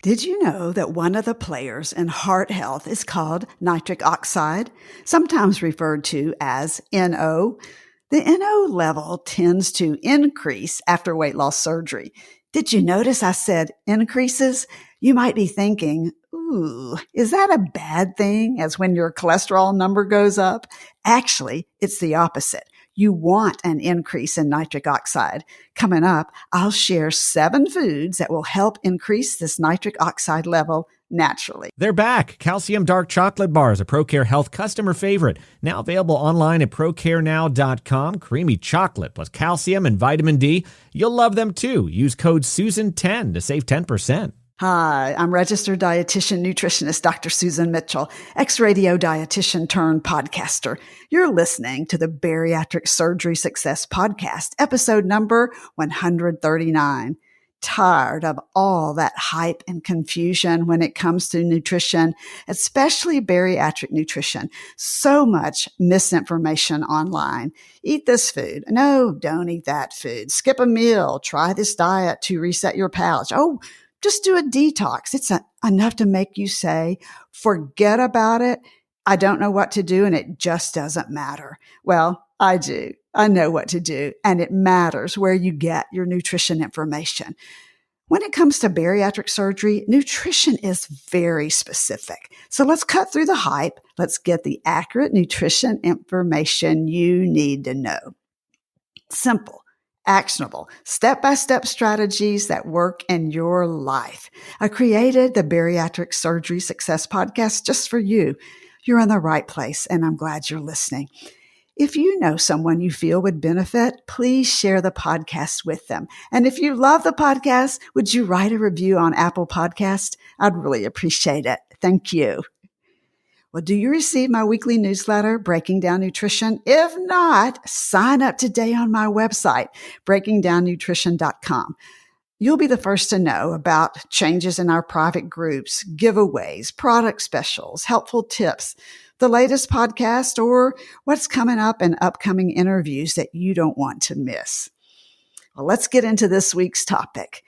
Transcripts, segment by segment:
Did you know that one of the players in heart health is called nitric oxide, sometimes referred to as NO? The NO level tends to increase after weight loss surgery. Did you notice I said increases? You might be thinking, ooh, is that a bad thing as when your cholesterol number goes up? Actually, it's the opposite. You want an increase in nitric oxide. Coming up, I'll share 7 foods that will help increase this nitric oxide level naturally. They're back. Calcium Dark Chocolate Bars, a ProCare Health customer favorite. Now available online at procarenow.com. Creamy chocolate plus calcium and vitamin D. You'll love them too. Use code SUSAN10 to save 10%. Hi, I'm registered dietitian nutritionist Dr. Susan Mitchell, ex-radio dietitian turned podcaster. You're listening to the Bariatric Surgery Success podcast, episode number 139. Tired of all that hype and confusion when it comes to nutrition, especially bariatric nutrition. So much misinformation online. Eat this food. No, don't eat that food. Skip a meal. Try this diet to reset your pouch. Oh, just do a detox. It's enough to make you say, forget about it. I don't know what to do and it just doesn't matter. Well, I do. I know what to do, and it matters where you get your nutrition information. When it comes to bariatric surgery, nutrition is very specific. So let's cut through the hype. Let's get the accurate nutrition information you need to know. Simple, actionable, step-by-step strategies that work in your life. I created the Bariatric Surgery Success podcast just for you. You're in the right place, and I'm glad you're listening. If you know someone you feel would benefit, please share the podcast with them. And if you love the podcast, would you write a review on Apple Podcasts? I'd really appreciate it. Thank you. Well, do you receive my weekly newsletter, Breaking Down Nutrition? If not, sign up today on my website, breakingdownnutrition.com. You'll be the first to know about changes in our private groups, giveaways, product specials, helpful tips, the latest podcast, or what's coming up in upcoming interviews that you don't want to miss. Well, let's get into this week's topic.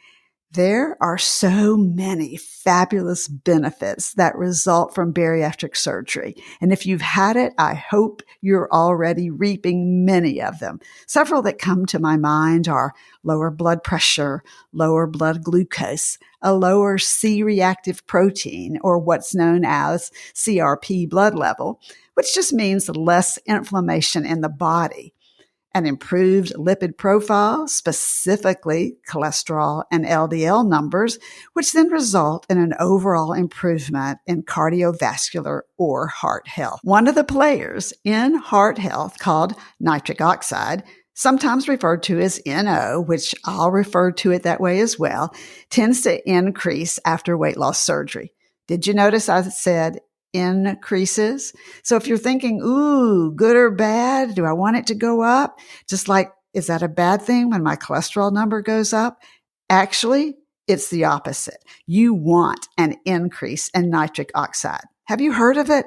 There are so many fabulous benefits that result from bariatric surgery. And if you've had it, I hope you're already reaping many of them. Several that come to my mind are lower blood pressure, lower blood glucose, a lower C-reactive protein, or what's known as CRP blood level, which just means less inflammation in the body. An improved lipid profile, specifically cholesterol and LDL numbers, which then result in an overall improvement in cardiovascular or heart health. One of the players in heart health, called nitric oxide, sometimes referred to as NO, which I'll refer to it that way as well, tends to increase after weight loss surgery. Did you notice I said increases? So if you're thinking, ooh, good or bad, do I want it to go up? Just like, is that a bad thing when my cholesterol number goes up? Actually, it's the opposite. You want an increase in nitric oxide. Have you heard of it?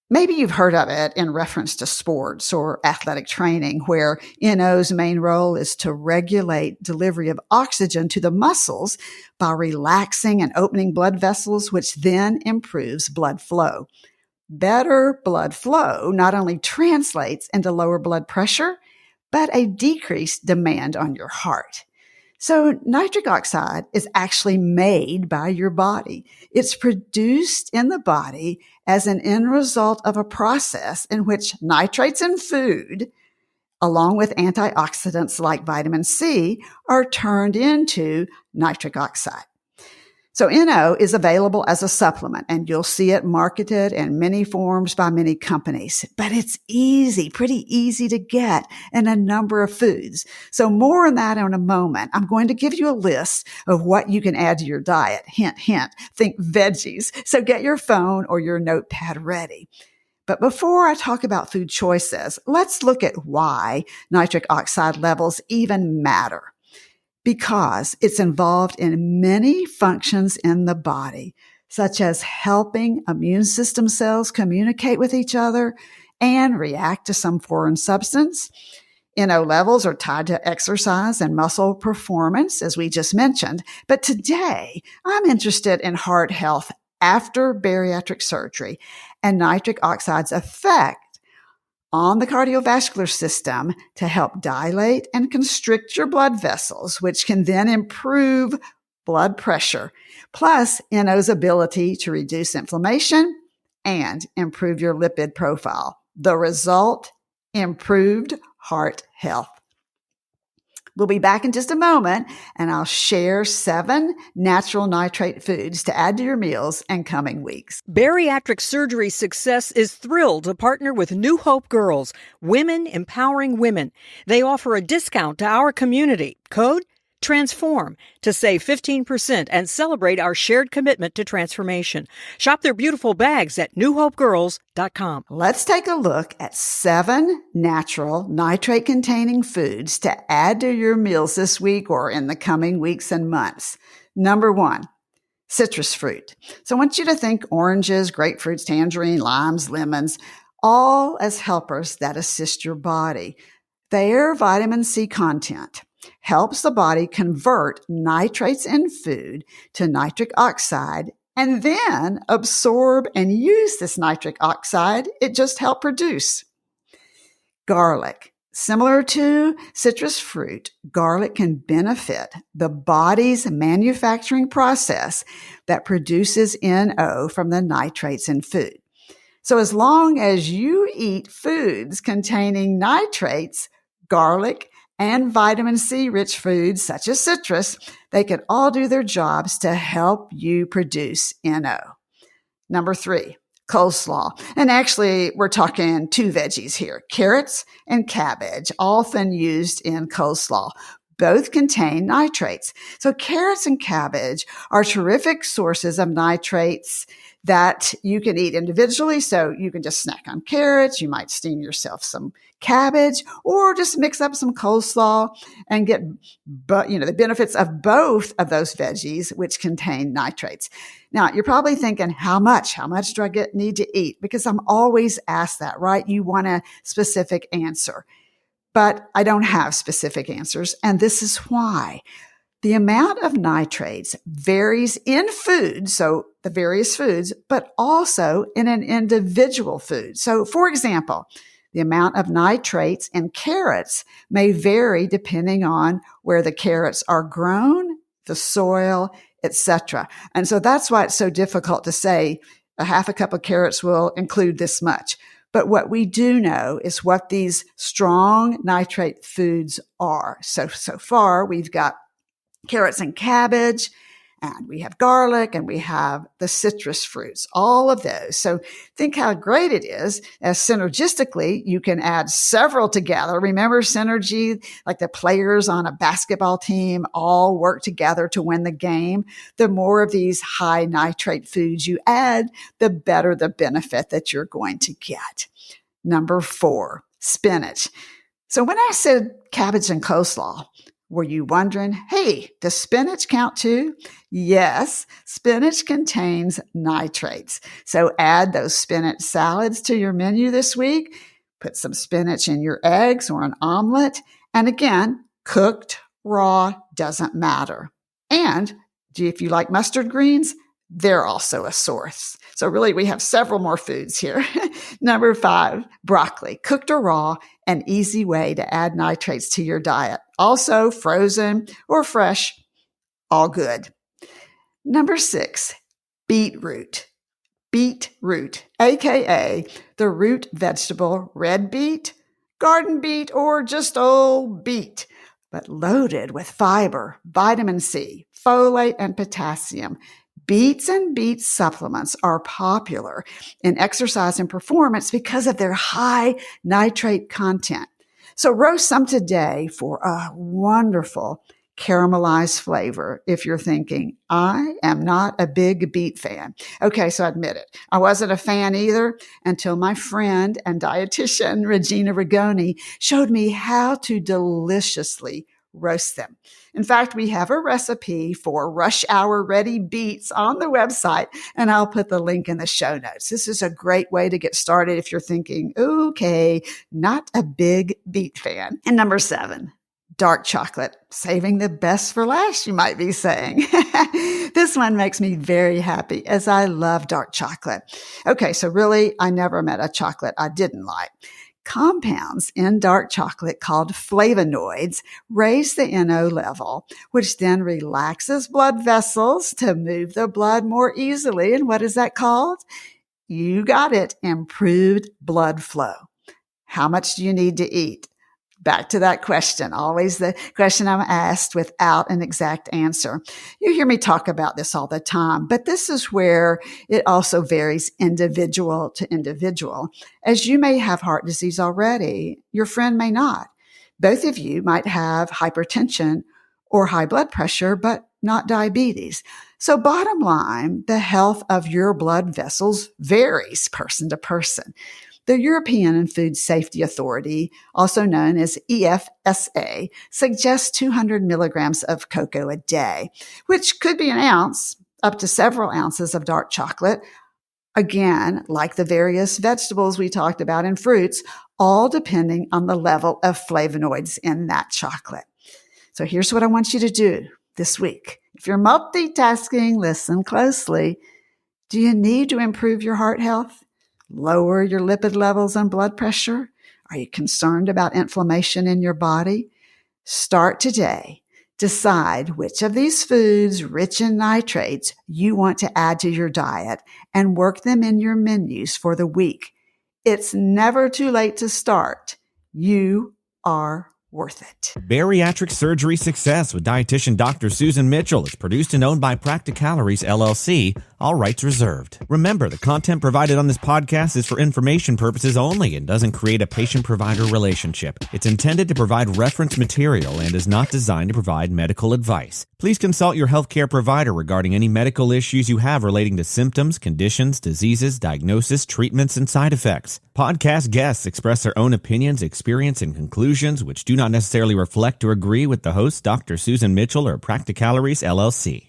Maybe you've heard of it in reference to sports or athletic training, where NO's main role is to regulate delivery of oxygen to the muscles by relaxing and opening blood vessels, which then improves blood flow. Better blood flow not only translates into lower blood pressure, but a decreased demand on your heart. So nitric oxide is actually made by your body. It's produced in the body as an end result of a process in which nitrates in food, along with antioxidants like vitamin C, are turned into nitric oxide. So NO is available as a supplement, and you'll see it marketed in many forms by many companies. But it's pretty easy to get in a number of foods. So more on that in a moment. I'm going to give you a list of what you can add to your diet. Hint, hint, think veggies. So get your phone or your notepad ready. But before I talk about food choices, let's look at why nitric oxide levels even matter. Because it's involved in many functions in the body, such as helping immune system cells communicate with each other and react to some foreign substance. NO levels are tied to exercise and muscle performance, as we just mentioned. But today, I'm interested in heart health after bariatric surgery and nitric oxide's effect on the cardiovascular system to help dilate and constrict your blood vessels, which can then improve blood pressure, plus NO's ability to reduce inflammation and improve your lipid profile. The result, improved heart health. We'll be back in just a moment, and I'll share 7 natural nitrate foods to add to your meals in coming weeks. Bariatric Surgery Success is thrilled to partner with New Hope Girls, Women Empowering Women. They offer a discount to our community. Code TRANSFORM to save 15% and celebrate our shared commitment to transformation. Shop their beautiful bags at newhopegirls.com. Let's take a look at 7 natural nitrate-containing foods to add to your meals this week or in the coming weeks and months. Number 1, citrus fruit. So I want you to think oranges, grapefruits, tangerine, limes, lemons, all as helpers that assist your body. Their vitamin C content helps the body convert nitrates in food to nitric oxide and then absorb and use this nitric oxide it just helped produce. Garlic. Similar to citrus fruit, garlic can benefit the body's manufacturing process that produces NO from the nitrates in food. So as long as you eat foods containing nitrates, garlic, and vitamin C rich foods such as citrus, they can all do their jobs to help you produce NO. Number 3, coleslaw. And actually, we're talking 2 veggies here, carrots and cabbage, often used in coleslaw. Both contain nitrates. So carrots and cabbage are terrific sources of nitrates that you can eat individually. So you can just snack on carrots. You might steam yourself some cabbage or just mix up some coleslaw and get, the benefits of both of those veggies, which contain nitrates. Now, you're probably thinking, how much do I need to eat? Because I'm always asked that, right? You want a specific answer. But I don't have specific answers, and this is why. The amount of nitrates varies in food, so the various foods, but also in an individual food. So, for example, the amount of nitrates in carrots may vary depending on where the carrots are grown, the soil, etc. And so that's why it's so difficult to say a half a cup of carrots will include this much. But what we do know is what these strong nitrate foods are. So far, we've got carrots and cabbage, and we have garlic, and we have the citrus fruits, all of those. So think how great it is as synergistically you can add several together. Remember synergy, like the players on a basketball team all work together to win the game. The more of these high nitrate foods you add, the better the benefit that you're going to get. Number 4, spinach. So when I said cabbage and coleslaw, were you wondering, hey, does spinach count too? Yes, spinach contains nitrates. So add those spinach salads to your menu this week. Put some spinach in your eggs or an omelet. And again, cooked, raw, doesn't matter. And if you like mustard greens, they're also a source. So really, we have several more foods here. Number 5, broccoli, cooked or raw, an easy way to add nitrates to your diet. Also frozen or fresh, all good. Number 6, beetroot. Beetroot, aka the root vegetable red beet, garden beet, or just old beet, but loaded with fiber, vitamin C, folate, and potassium. Beets and beet supplements are popular in exercise and performance because of their high nitrate content. So roast some today for a wonderful caramelized flavor if you're thinking, I am not a big beet fan. Okay, so I admit it. I wasn't a fan either until my friend and dietitian, Regina Rigoni, showed me how to deliciously roast them. In fact, we have a recipe for rush hour ready beets on the website, and I'll put the link in the show notes. This is a great way to get started if you're thinking, okay, not a big beet fan. And number 7, dark chocolate, saving the best for last, you might be saying. This one makes me very happy as I love dark chocolate. Okay, so really, I never met a chocolate I didn't like. Compounds in dark chocolate called flavonoids raise the NO level, which then relaxes blood vessels to move the blood more easily. And what is that called? You got it, improved blood flow. How much do you need to eat? Back to that question, always the question I'm asked without an exact answer. You hear me talk about this all the time, but this is where it also varies individual to individual. As you may have heart disease already, your friend may not. Both of you might have hypertension or high blood pressure, but not diabetes. So bottom line, the health of your blood vessels varies person to person. The European Food Safety Authority, also known as EFSA, suggests 200 milligrams of cocoa a day, which could be an ounce, up to several ounces of dark chocolate. Again, like the various vegetables we talked about and fruits, all depending on the level of flavonoids in that chocolate. So here's what I want you to do this week. If you're multitasking, listen closely. Do you need to improve your heart health? Lower your lipid levels and blood pressure? Are you concerned about inflammation in your body? Start today. Decide which of these foods rich in nitrates you want to add to your diet and work them in your menus for the week. It's never too late to start. You are worth it. Bariatric Surgery Success with dietitian Dr. Susan Mitchell is produced and owned by Practicalories, LLC. All rights reserved. Remember, the content provided on this podcast is for information purposes only and doesn't create a patient-provider relationship. It's intended to provide reference material and is not designed to provide medical advice. Please consult your healthcare provider regarding any medical issues you have relating to symptoms, conditions, diseases, diagnosis, treatments, and side effects. Podcast guests express their own opinions, experience, and conclusions which do not necessarily reflect or agree with the host, Dr. Susan Mitchell or Practicalories, LLC.